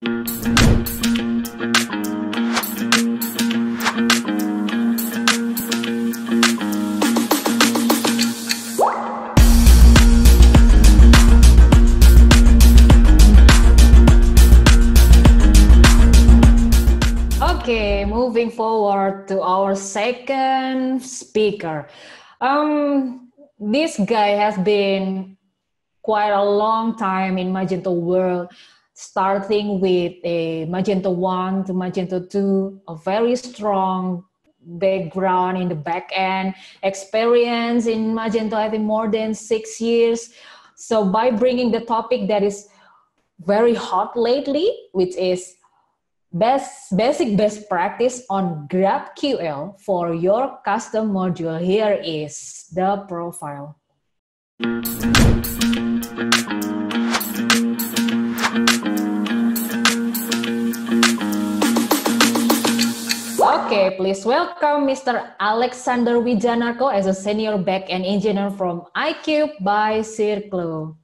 Okay, moving forward to our second speaker. This guy has been quite a long time in Magento world, starting with a Magento 1 to Magento 2, a very strong background in the back end, experience in Magento, I think more than 6 years. So by bringing the topic that is very hot lately, which is basic best practice on GraphQL for your custom module, here is the profile. Okay, please welcome Mr. Alexander Wijanarko as a senior backend engineer from iCube by Circlo.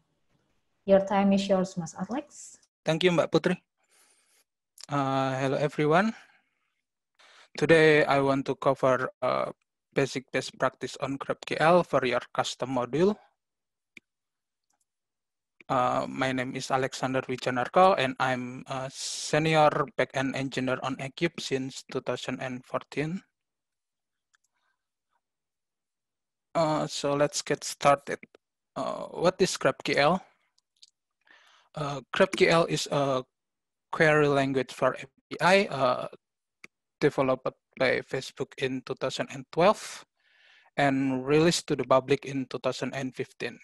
Your time is yours, Mas Alex. Thank you, Mbak Putri. Hello, everyone. Today, I want to cover basic best practice on GraphQL for your custom module. My name is Alexander Wijanarko, and I'm a senior backend engineer on iCube since 2014. So let's get started. What is GraphQL? GraphQL is a query language for API developed by Facebook in 2012 and released to the public in 2015.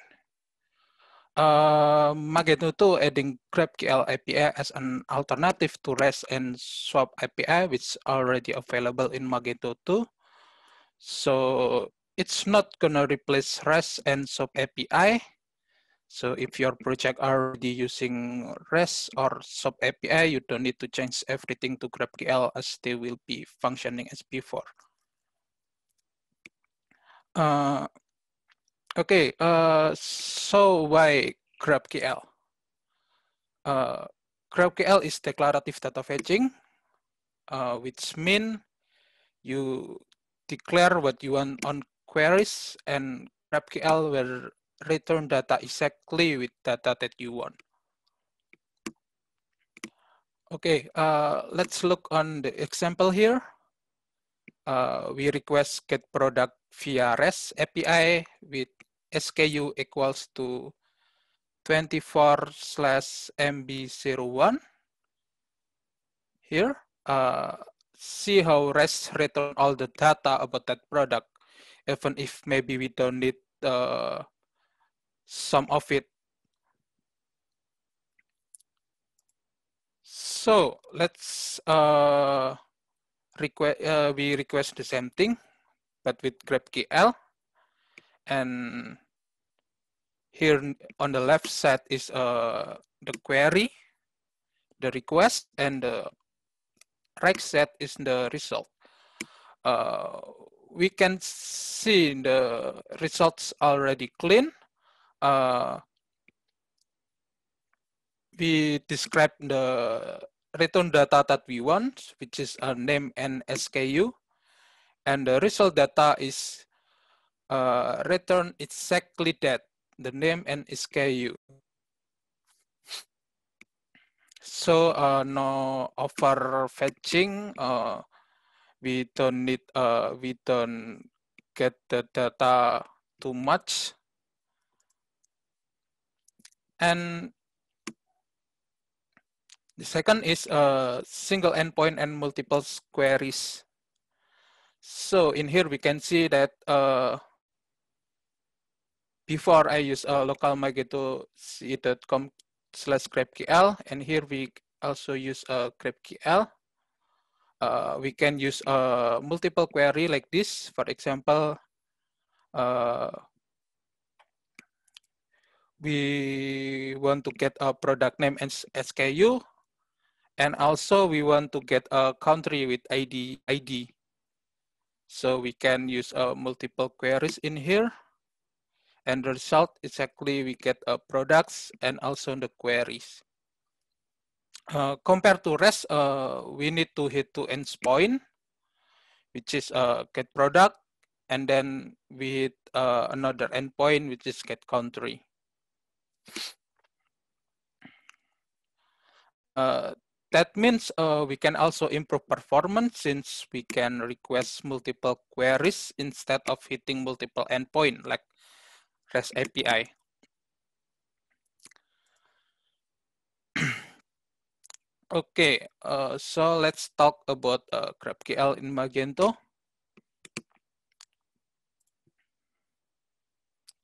Magento 2 adding GraphQL API as an alternative to REST and SWAP API, which is already available in Magento 2. So it's not gonna replace REST and SWAP API. So if your project already using REST or SWAP API, you don't need to change everything to GraphQL as they will be functioning as before. Okay, so why GraphQL? GraphQL is declarative data fetching, which means you declare what you want on queries, and GraphQL will return data exactly with data that you want. Okay, let's look on the example here. We request get product via REST API with SKU equals to 24/MB01. Here, see how REST return all the data about that product, even if maybe we don't need some of it. So let's we request the same thing, but with GraphQL. And here on the left side is the query, the request, and the right side is the result. We can see the results already clean. We describe the return data that we want, which is a name and SKU. And the result data is return exactly that, the name and SKU. So no overfetching. We don't need. We don't get the data too much. And the second is a single endpoint and multiple queries. So in here we can see that before I use local Magento c.com/GraphQL, and here we also use GraphQL. We can use multiple query like this. For example, we want to get a product name and SKU, and also we want to get a country with ID. So we can use multiple queries in here. And the result exactly we get products and also the queries. Compared to REST, we need to hit to endpoint, which is get product, and then we hit another endpoint, which is get country. That means we can also improve performance since we can request multiple queries instead of hitting multiple endpoint like REST API. Okay, so let's talk about GraphQL in Magento.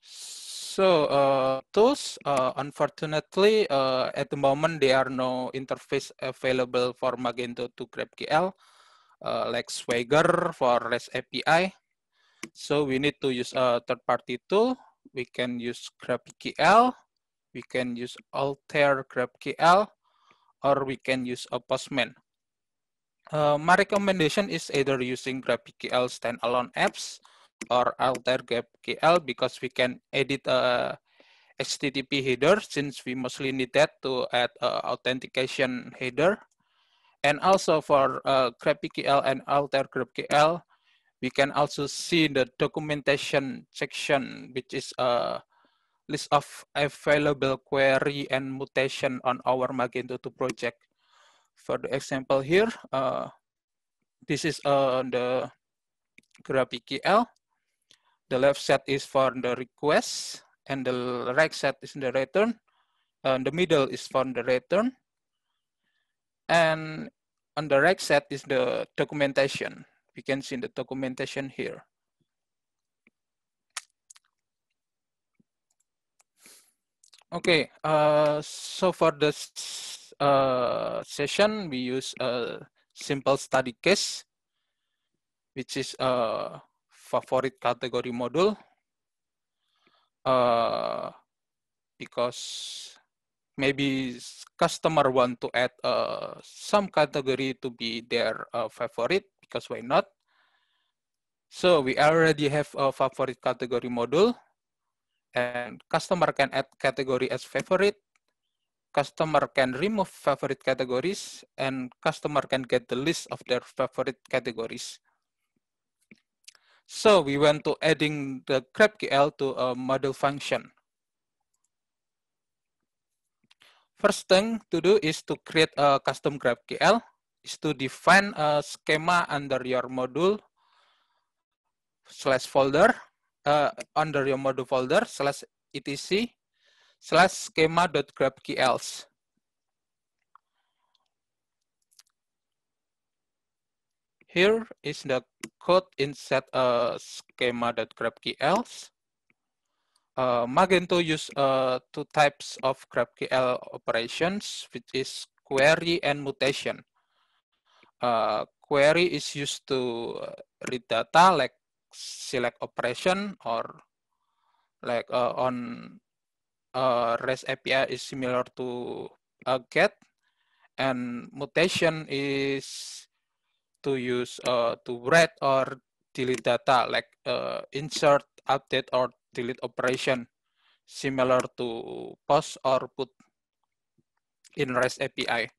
So tools, unfortunately, at the moment there are no interface available for Magento to GraphQL, like Swagger for REST API. So we need to use a third-party tool. We can use GraphQL, we can use Altair GraphQL, or we can use a Postman. My recommendation is either using GraphQL standalone apps or Altair GraphQL because we can edit HTTP header since we mostly need that to add authentication header. And also for GraphQL and Altair GraphQL, we can also see the documentation section, which is a list of available query and mutation on our Magento 2 project. For the example here, this is the GraphQL. The left set is for the request, and the right set is the return. The middle is for the return. And on the right set is the documentation. We can see the documentation here. Okay, so for this session, we use a simple study case, which is a favorite category module. Because maybe customer want to add some category to be their favorite, because why not? So we already have a favorite category module, and customer can add category as favorite, customer can remove favorite categories, and customer can get the list of their favorite categories. So we went to adding the GraphQL to a model function. First thing to do is to create a custom GraphQL, is to define a schema under your module /folder, under your module folder /etc/schema.graphqls. Here is the code inside schema.graphqls. Magento use two types of GraphQL operations, which is query and mutation. Query is used to read data like select operation, or like on REST API is similar to get, and mutation is to use to write or delete data like insert, update, or delete operation, similar to post or put in REST API.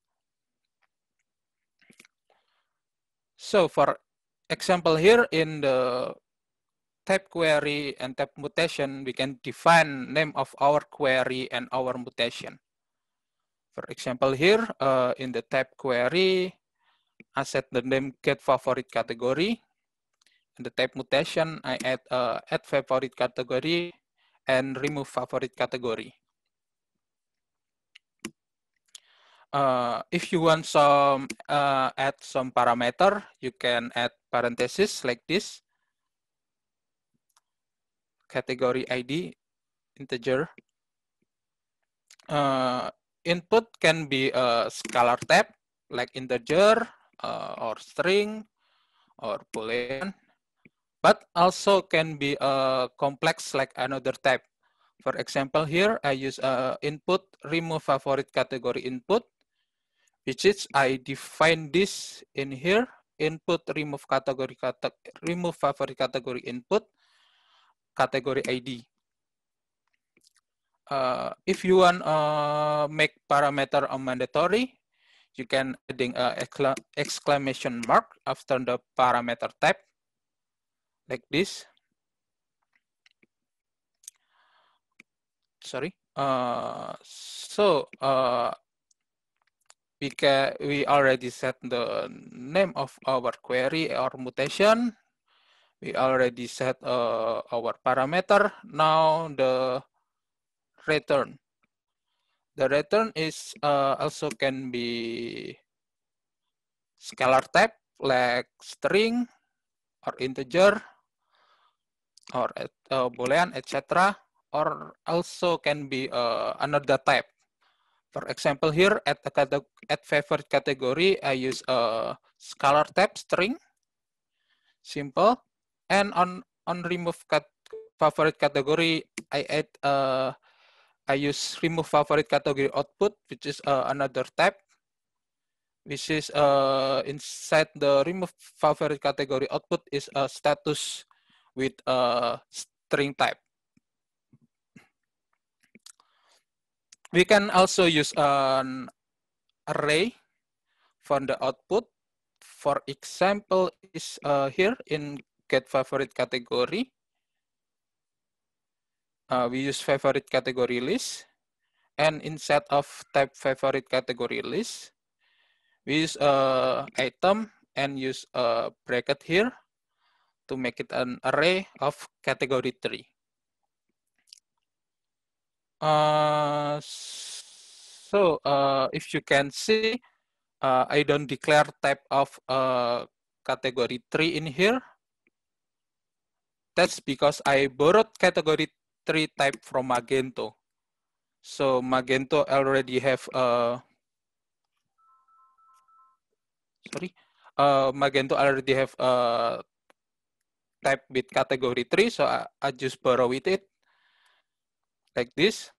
So for example here in the type query and type mutation, we can define name of our query and our mutation. For example here in the type query, I set the name get favorite category. In the type mutation, I add favorite category and remove favorite category. If you want some add some parameter, you can add parentheses like this. Category ID, integer. Input can be a scalar type like integer or string or boolean, but also can be complex like another type. For example, here I use input remove favorite category input, which is I define this in here, input remove remove favorite category input category ID. If you want make parameter mandatory, you can adding a exclamation mark after the parameter type, like this. Sorry. We already set the name of our query or mutation. We already set our parameter. Now the return. The return is also can be scalar type like string or integer or boolean, etc. Or also can be another type. For example, here at favorite category, I use a scalar type string, simple, and on remove favorite category, I use remove favorite category output, which is another type, which is inside the remove favorite category output is a status with a string type. We can also use an array for the output. For example, is here in get favorite category. We use favorite category list, and instead of type favorite category list, we use item and use a bracket here to make it an array of category 3. If you can see, I don't declare type of category 3 in here. That's because I borrowed category 3 type from Magento. So Magento already have Magento already have type with category 3, so I just borrow with it like this.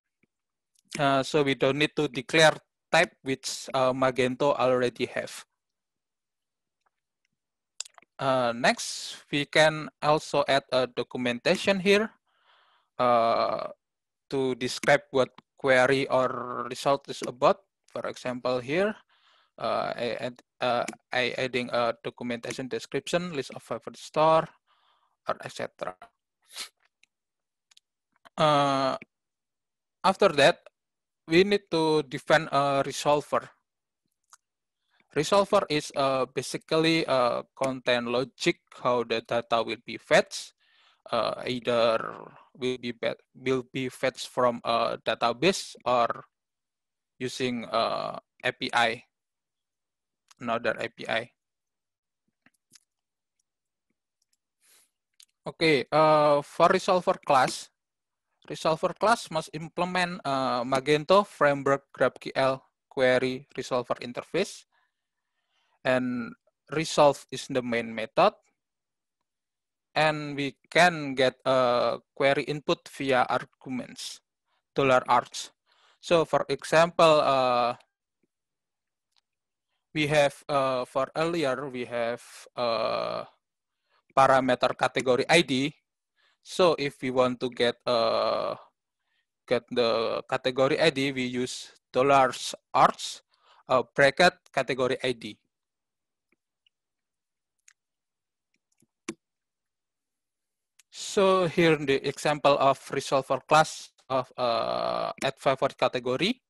So we don't need to declare type which Magento already have. Next, we can also add a documentation here to describe what query or result is about. For example, here I adding a documentation description, list of favorite store, or etc. After that, we need to define a resolver. Resolver is basically a content logic how the data will be fetched. Either will be fetched from a database or using API, another API. Okay, for resolver class must implement Magento Framework GraphQL query resolver interface, and resolve is the main method, and we can get a query input via arguments, $args. So for example, we have for earlier we have parameter category ID. So if we want to get the category ID, we use $args bracket category ID. So here the example of resolver class of add favorite category.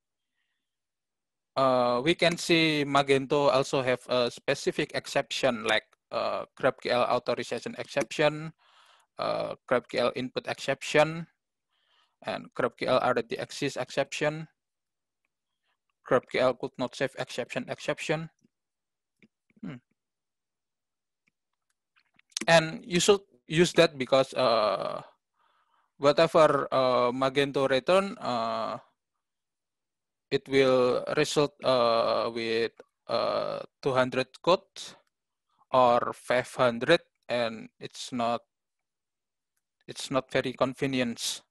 We can see Magento also have a specific exception like GraphQL authorization exception, GraphQL input exception, and GraphQL already exists exception, GraphQL could not save exception. And you should use that because whatever Magento return, it will result with 200 code or 500, and it's not very convenient.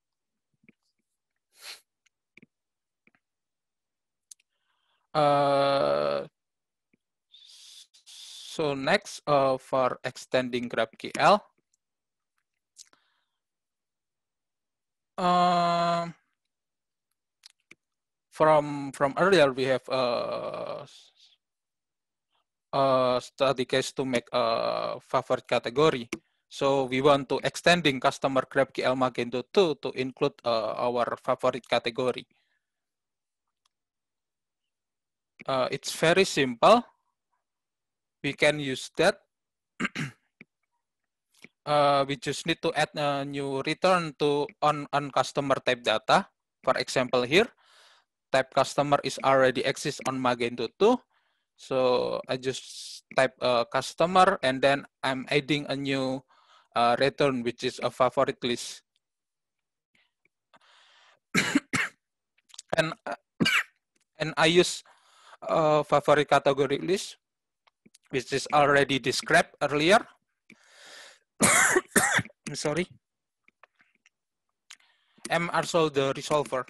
So next, for extending GraphQL, from earlier we have study case to make a favorite category. So we want to extending customer GraphQL Magento 2 to include our favorite category. It's very simple. We can use that. We just need to add a new return to on customer type data. For example, here, type customer is already exists on Magento 2. So I just type customer, and then I'm adding a new return, which is a favorite list. and I use favorite category list, which is already described earlier. Sorry. I'm also the resolver.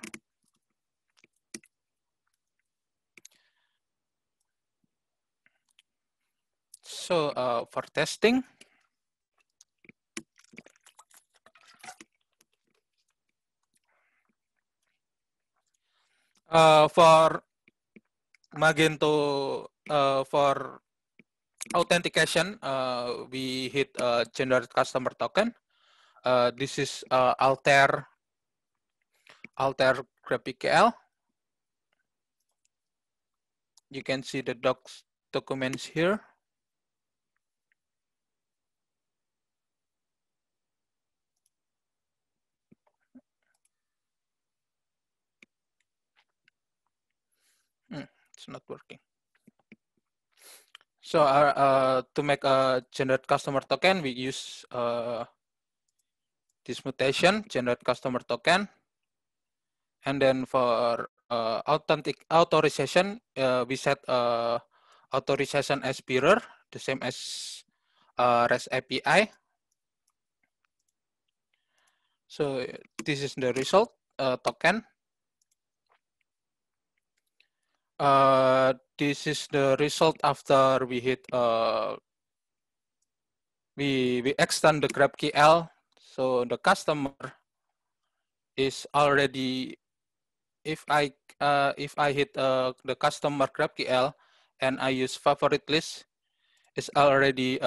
So for testing, for Magento, for authentication, we hit generate customer token. This is alter GraphQL. You can see the documents here. It's not working. So to make a generate customer token, we use this mutation, generate customer token. And then for authorization, we set authorization as bearer, the same as REST API. So this is the result token. This is the result after we hit we extend the GraphQL. So the customer is already, if I hit the customer GraphQL and I use favorite list, it's already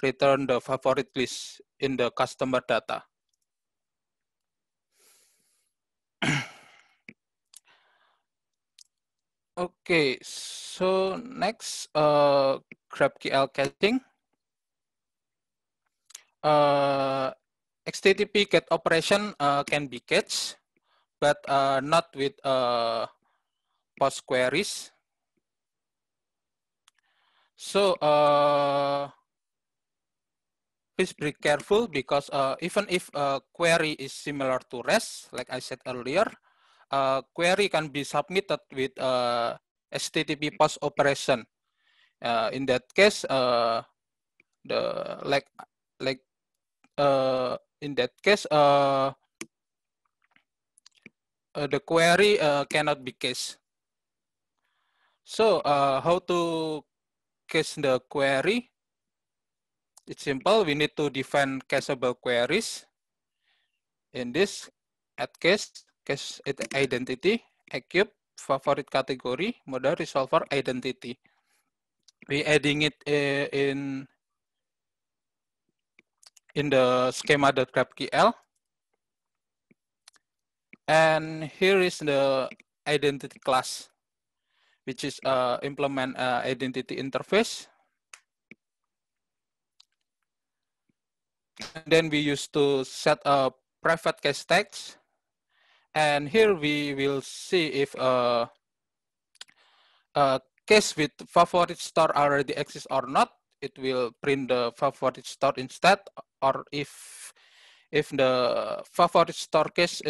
return the favorite list in the customer data. Okay, so next, GraphQL caching. HTTP GET operation can be cached, but not with POST queries. So please be careful, because even if a query is similar to REST, like I said earlier, query can be submitted with HTTP POST operation. In that case, in that case, the query cannot be cached. So how to cache the query? It's simple. We need to define cacheable queries. In this, add cache identity, equip favorite category, model resolver identity. We adding it in the schema.graphql. And here is the identity class, which is implement identity interface. And then we use to set a private cache tags. And here we will see if cache with favorite store already exists or not. It will print the favorite store instead, or if the favorite store cache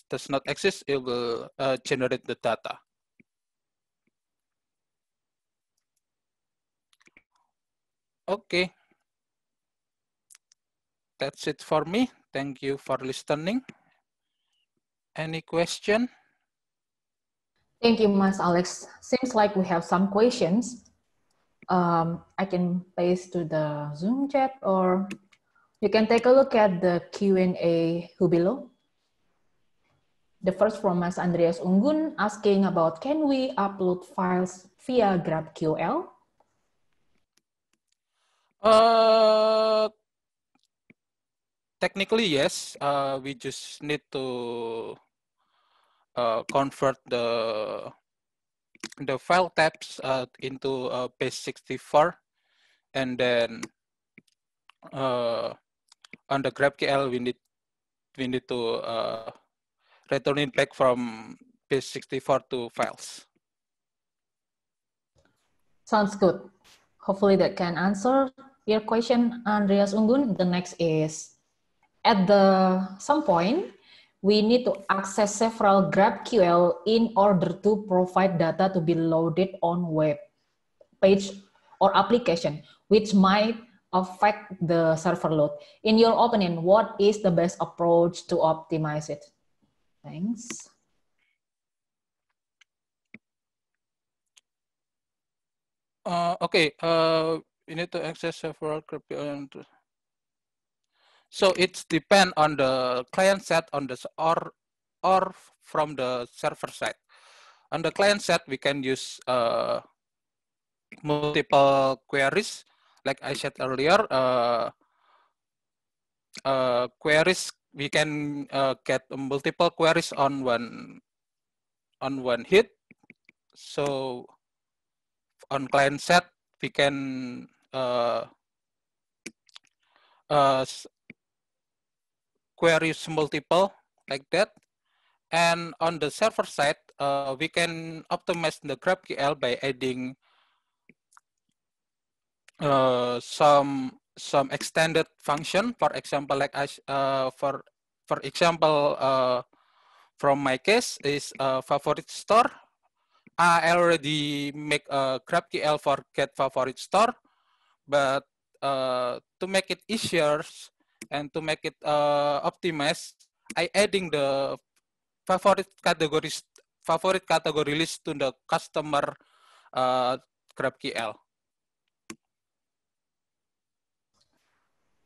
does not exist, it will generate the data. Okay, that's it for me. Thank you for listening. Any question? Thank you, Mas Alex. Seems like we have some questions. I can paste to the Zoom chat, or you can take a look at the Q&A below. The first from Mas Andreas Unggun asking about, can we upload files via GraphQL? Technically, yes. We just need to convert the file types into base64, and then on the GraphQL we need to return it back from base64 to files. Sounds good. Hopefully that can answer your question, Andreas Unggun. The next is, at some point, we need to access several GraphQL in order to provide data to be loaded on web page or application, which might affect the server load. In your opinion, what is the best approach to optimize it? Thanks. Okay, you need to access several GraphQL. So it's depend on the client side on the or from the server side. On the client side, we can use multiple queries, like I said earlier. Queries, we can get multiple queries on one hit. So on client side, we can queries multiple like that. And on the server side, we can optimize the GraphQL by adding some extended function. For example, like for example, from my case is favorite store. I already make a GraphQL for get favorite store, but to make it easier and to make it optimized, I adding the favorite category list to the customer GraphQL.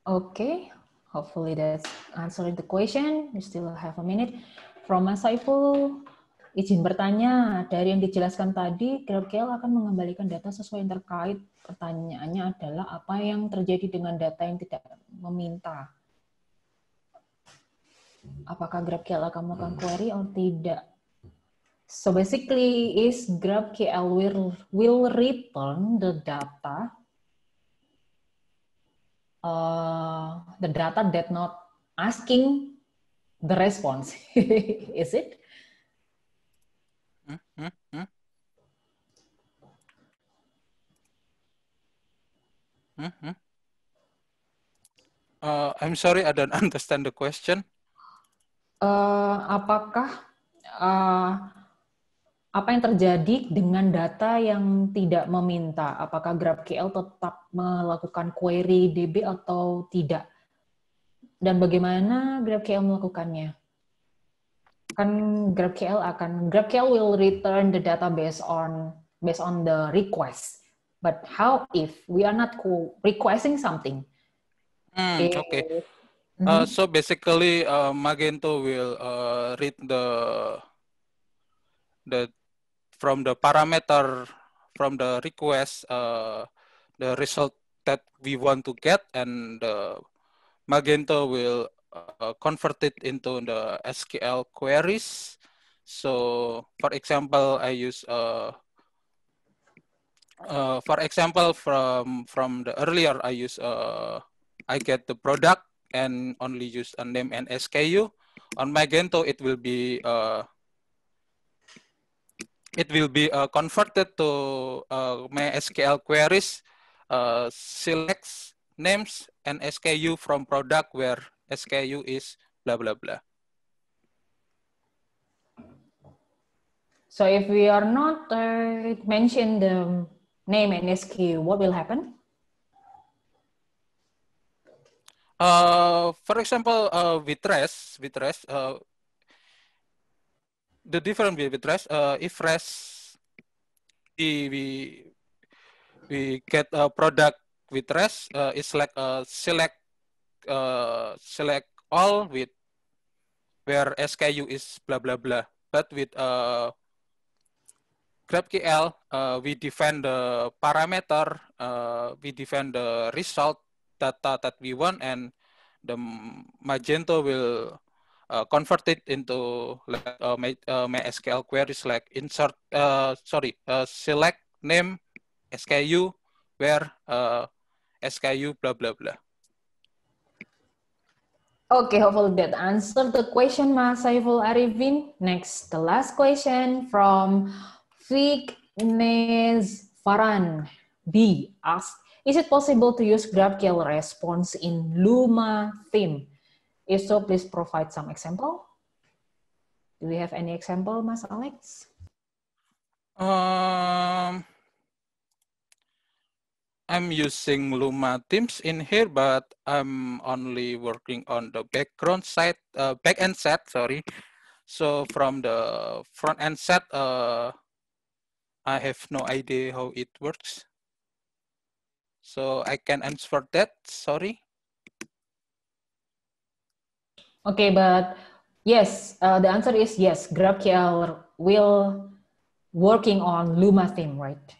Okay, hopefully that's answering the question. We still have a minute. From Mas Saiful, izin bertanya, dari yang dijelaskan tadi, GraphQL akan mengembalikan data sesuai yang terkait. Pertanyaannya adalah apa yang terjadi dengan data yang tidak meminta? Apakah GraphQL akan melakukan query atau tidak? So basically, is GraphQL will return the data that not asking the response. Is it? I'm sorry, I don't understand the question. Apakah apa yang terjadi dengan data yang tidak meminta? Apakah GraphQL tetap melakukan query DB atau tidak? Dan bagaimana GraphQL melakukannya? Kan GraphQL will return the data based on the request. But how if we are not requesting something? Okay. So basically, Magento will read the from the parameter from the request the result that we want to get, and Magento will convert it into the SQL queries. So, for example, I use for example from the earlier I use I get the product and only use a name and SKU. On Magento, it will be converted to MySQL queries, selects names and SKU from product where SKU is blah, blah, blah. So if we are not mention the name and SKU, what will happen? For example, with REST, the difference with REST, if REST we get a product with REST, it's like select all with where SKU is blah blah blah. But with GraphQL, we define the parameter, we define the result data that we want, and the Magento will convert it into MySQL queries like select name SKU where SKU blah blah blah. Okay, hopefully that answered the question, Mas Saiful Arifin. Next, the last question from Vignes Faran B asks, is it possible to use GraphQL response in Luma theme? If so, please provide some example. Do we have any example, Mas Alex? I'm using Luma themes in here, but I'm only working on the backend side. So from the front end side, I have no idea how it works. So I can answer that. Sorry. Okay, but yes, the answer is yes. GraphQL will working on Luma theme, right?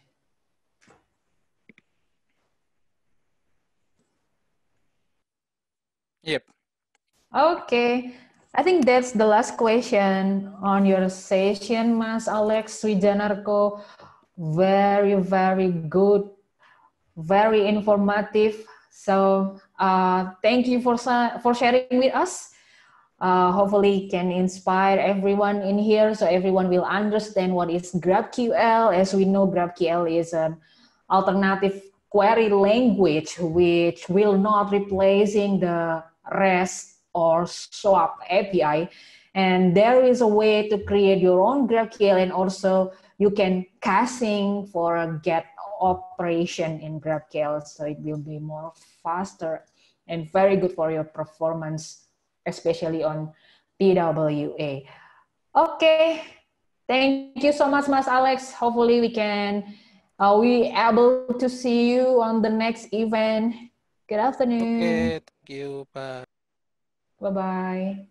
Yep. Okay, I think that's the last question on your session, Mas Alex Wijanarko. Very, very good, very informative. So thank you for sharing with us. Hopefully can inspire everyone in here so everyone will understand what is GraphQL. As we know, GraphQL is an alternative query language which will not replacing the REST or SWAP API. And there is a way to create your own GraphQL, and also you can caching for a get operation in GraphQL, so it will be more faster and very good for your performance, especially on TWA. Okay, thank you so much, Mas Alex. Hopefully we able to see you on the next event. Good afternoon. Okay, thank you. Bye. Bye-bye.